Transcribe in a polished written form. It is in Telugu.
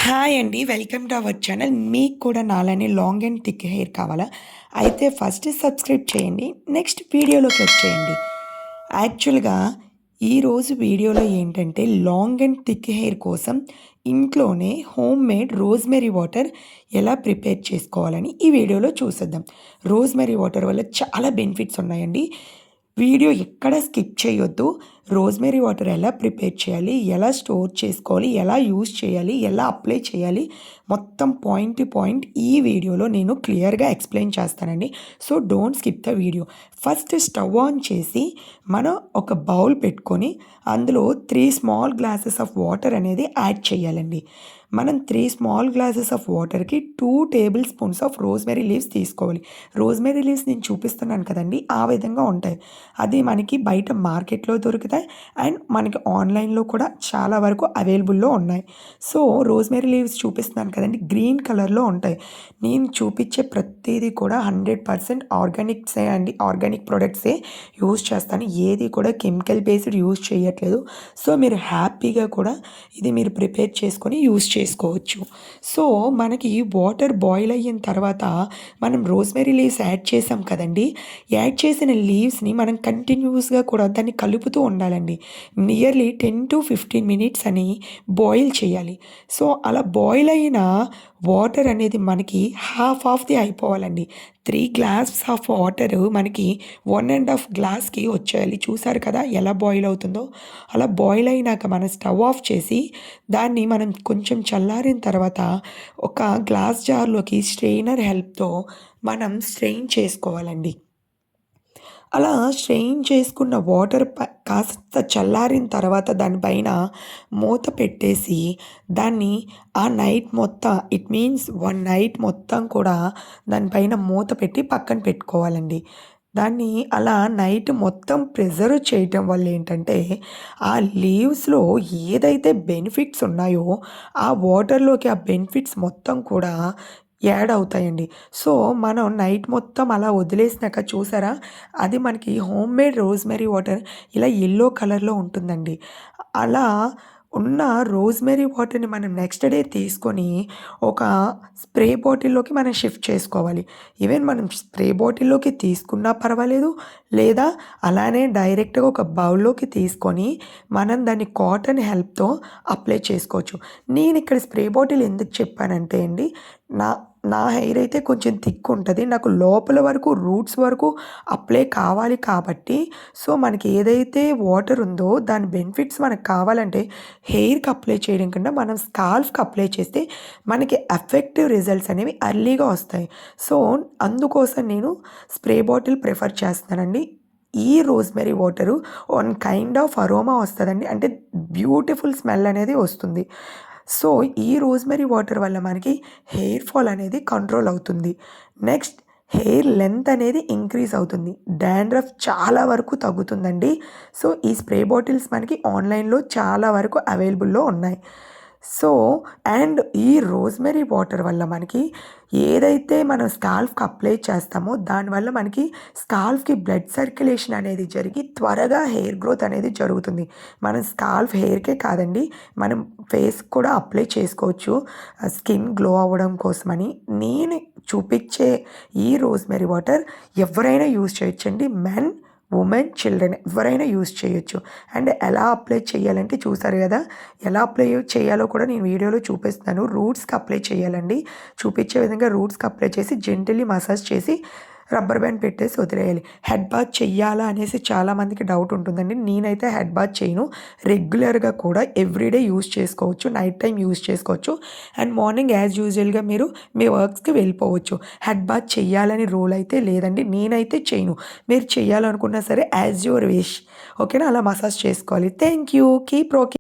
హాయ్ అండి. Welcome to our channel. మీకు కూడా నాలానే లాంగ్ అండ్ థిక్ హెయిర్ కావాలా? అయితే ఫస్ట్ సబ్స్క్రైబ్ చేయండి. నెక్స్ట్ వీడియోలోకి వచ్చేయండి. యాక్చువల్‌గా ఈరోజు వీడియోలో ఏంటంటే లాంగ్ అండ్ థిక్ హెయిర్ కోసం ఇంట్లోనే హోమ్‌మేడ్ రోజ్‌మెరీ వాటర్ ఎలా ప్రిపేర్ చేసుకోవాలని ఈ వీడియోలో చూసేద్దాం. రోజ్‌మెరీ వాటర్ వల్ల చాలా బెనిఫిట్స్ ఉన్నాయండి. వీడియో ఎక్కడ స్కిప్ చేయొద్దు. రోజ్‌మెరీ వాటర్ ఎలా ప్రిపేర్ చేయాలి, ఎలా స్టోర్ చేసుకోవాలి, ఎలా యూజ్ చేయాలి, ఎలా అప్లై చేయాలి, మొత్తం పాయింట్ టు పాయింట్ ఈ వీడియోలో నేను క్లియర్‌గా ఎక్స్‌ప్లెయిన్ చేస్తానండి. So, don't skip the video. First stove on చేసి మనం ఒక బౌల్ పెట్టుకొని అందులో 3 స్మాల్ గ్లాసెస్ ఆఫ్ వాటర్ అనేది యాడ్ చేయాలండి. మనం 3 స్మాల్ గ్లాసెస్ ఆఫ్ వాటర్‌కి 2 table spoons of rosemary leaves తీసుకోవాలి. రోజ్‌మెరీ లీవ్స్ నేను చూపిస్తున్నాను కదండీ! ఆ విధంగా ఉంటాయి. అది మనకి బయట మార్కెట్‌లో దొరుకుతాయి అండ్ మనకి ఆన్‌లైన్‌లో కూడా చాలా వరకు అవైలబుల్‌లో ఉన్నాయి. సో, రోజ్‌మెరీ లీవ్స్ చూపిస్తున్నాను కదండీ! గ్రీన్ కలర్‌లో ఉంటాయి. నేను చూపించే ప్రతీది కూడా 100% ఆర్గానిక్సే అండి. ఆర్గానిక్ ప్రొడక్ట్సే యూజ్ చేస్తాను. ఏది కూడా కెమికల్ బేస్డ్ యూజ్ చేయట్లేదు. సో, మీరు హ్యాపీగా కూడా ఇది మీరు ప్రిపేర్ చేసుకొని యూజ్ చేసుకోవచ్చు. సో, మనకి వాటర్ బాయిల్ అయిన తర్వాత మనం రోజ్‌మెరీ లీవ్స్ యాడ్ చేసాం కదండీ! యాడ్ చేసిన లీవ్స్‌ని మనం కంటిన్యూయస్‌గా కూడా దాన్ని కలుపుతూ ఉండాలండి. నియర్లీ 10-15 మినిట్స్ అని బాయిల్ చేయాలి. సో, అలా బాయిల్ అయిన వాటర్ అనేది మనకి half of the అయిపోవాలండి. 3 glass of water మనకి 1 ½ గ్లాస్‌కి వచ్చేయాలి. చూసారు కదా ఎలా బాయిల్ అవుతుందో? అలా బాయిల్ అయినాక మనం స్టవ్ ఆఫ్ చేసి దాన్ని మనం కొంచెం చల్లారిన తర్వాత ఒక గ్లాస్ జార్‌లోకి స్ట్రెయినర్ హెల్ప్‌తో మనం స్ట్రెయిన్ చేసుకోవాలండి. అలా స్ట్రెయిన్ చేసుకున్న వాటర్ కాస్త చల్లారిన తర్వాత దానిపైన మూత పెట్టేసి దాన్ని ఆ నైట్ మొత్తం ఇట్ మీన్స్ 1 నైట్ మొత్తం కూడా దానిపైన మూత పెట్టి పక్కన పెట్టుకోవాలండి. దాన్ని అలా నైట్ మొత్తం ప్రిజర్వ్ చేయటం వల్ల ఏంటంటే, ఆ లీవ్స్‌లో ఏదైతే బెనిఫిట్స్ ఉన్నాయో, ఆ వాటర్‌లోకి ఆ బెనిఫిట్స్ మొత్తం కూడా యాడ్ అవుతాయండి. సో, మనం నైట్ మొత్తం అలా వదిలేసినాక చూసారా? అది మనకి హోమ్‌మేడ్ రోజ్‌మెరీ వాటర్ ఇలా యెల్లో కలర్‌లో ఉంటుందండి. అలా ఉన్న రోజ్‌మెరీ వాటర్‌ని మనం నెక్స్ట్ డే తీసుకొని ఒక స్ప్రే బాటిల్‌లోకి మనం షిఫ్ట్ చేసుకోవాలి. ఈవెన్ మనం స్ప్రే బాటిల్‌లోకి తీసుకున్నా పర్వాలేదు. లేదా అలానే డైరెక్ట్‌గా ఒక బౌల్‌లోకి తీసుకొని మనం దాన్ని కాటన్ హెల్ప్‌తో అప్లై చేసుకోవచ్చు. నేనిక్కడ స్ప్రే బాటిల్ ఎందుకు చెప్పానంటే అండి, నా నా హెయిర్ అయితే కొంచెం థిక్ ఉంటది. నాకు లోపల వరకు రూట్స్ వరకు అప్లై కావాలి కాబట్టి, సో, మనకి ఏదైతే వాటర్ ఉందో దాని బెనిఫిట్స్ మనకు కావాలంటే హెయిర్‌కి అప్లై చేయడం కన్నా మనం స్కాల్ఫ్‌కి అప్లై చేస్తే మనకి ఎఫెక్టివ్ రిజల్ట్స్ అనేవి ఎర్లీగా వస్తాయి. సో, అందుకోసం నేను స్ప్రే బాటిల్ ప్రిఫర్ చేస్తానండి. ఈ rosemary water one kind of aroma వస్తదండి. అంటే బ్యూటిఫుల్ స్మెల్ అనేది వస్తుంది. సో, ఈ రోజ్‌మెరీ వాటర్ వల్ల మనకి హెయిర్ ఫాల్ అనేది కంట్రోల్ అవుతుంది. నెక్స్ట్ హెయిర్ లెంత్ అనేది ఇంక్రీజ్ అవుతుంది. డాండ్రఫ్ చాలా వరకు తగ్గుతుందండి. సో, ఈ స్ప్రే బాటిల్స్ మనకి ఆన్‌లైన్‌లో చాలా వరకు అవైలబుల్‌లో ఉన్నాయి. సో, అండ్ ఈ రోజ్‌మెరీ వాటర్ వల్ల మనకి ఏదైతే మనం స్కాల్ఫ్‌కి అప్లై చేస్తామో దానివల్ల మనకి స్కాల్ఫ్‌కి బ్లడ్ సర్క్యులేషన్ అనేది జరిగి త్వరగా హెయిర్ గ్రోత్ అనేది జరుగుతుంది. మనం స్కాల్ఫ్ హెయిర్‌కే కాదండి, మనం ఫేస్‌కి కూడా అప్లై చేసుకోవచ్చు. స్కిన్ గ్లో అవ్వడం కోసమని. నేను చూపిచ్చే ఈ రోజ్‌మెరీ వాటర్ ఎవరైనా యూజ్ చేయొచ్చండి. మెన్, వుమెన్, చిల్డ్రన్ ఎవరైనా యూజ్ చేయొచ్చు. అండ్ ఎలా అప్లై చేయాలంటే చూసారు గదా! ఎలా అప్లై చేయాలో కూడా నేను వీడియోలో చూపిస్తాను. రూట్స్‌కి అప్లై చేయాలండి. చూపించే విధంగా రూట్స్‌కి అప్లై చేసి జెంటిల్లీ మసాజ్ చేసి రబ్బర్ బ్యాండ్ పెట్టేసి వదిలేయాలి. హెడ్ బాత్ చెయ్యాలా అనేసి చాలామందికి డౌట్ ఉంటుందండి. నేనైతే హెడ్ బాత్ చేయను. రెగ్యులర్‌గా కూడా ఎవ్రీడే యూజ్ చేసుకోవచ్చు. నైట్ టైమ్ యూజ్ చేసుకోవచ్చు. అండ్ మార్నింగ్ యాజ్ యూజువల్‌గా మీరు మీ వర్క్స్‌కి వెళ్ళిపోవచ్చు. హెడ్ బాత్ చెయ్యాలని రూల్ అయితే లేదండి. నేనైతే చేయను. మీరు చేయాలనుకున్నా సరే యాజ్ యువర్ విష్. ఓకేనా? అలా మసాజ్ చేసుకోవాలి. Thank you. Keep rocking.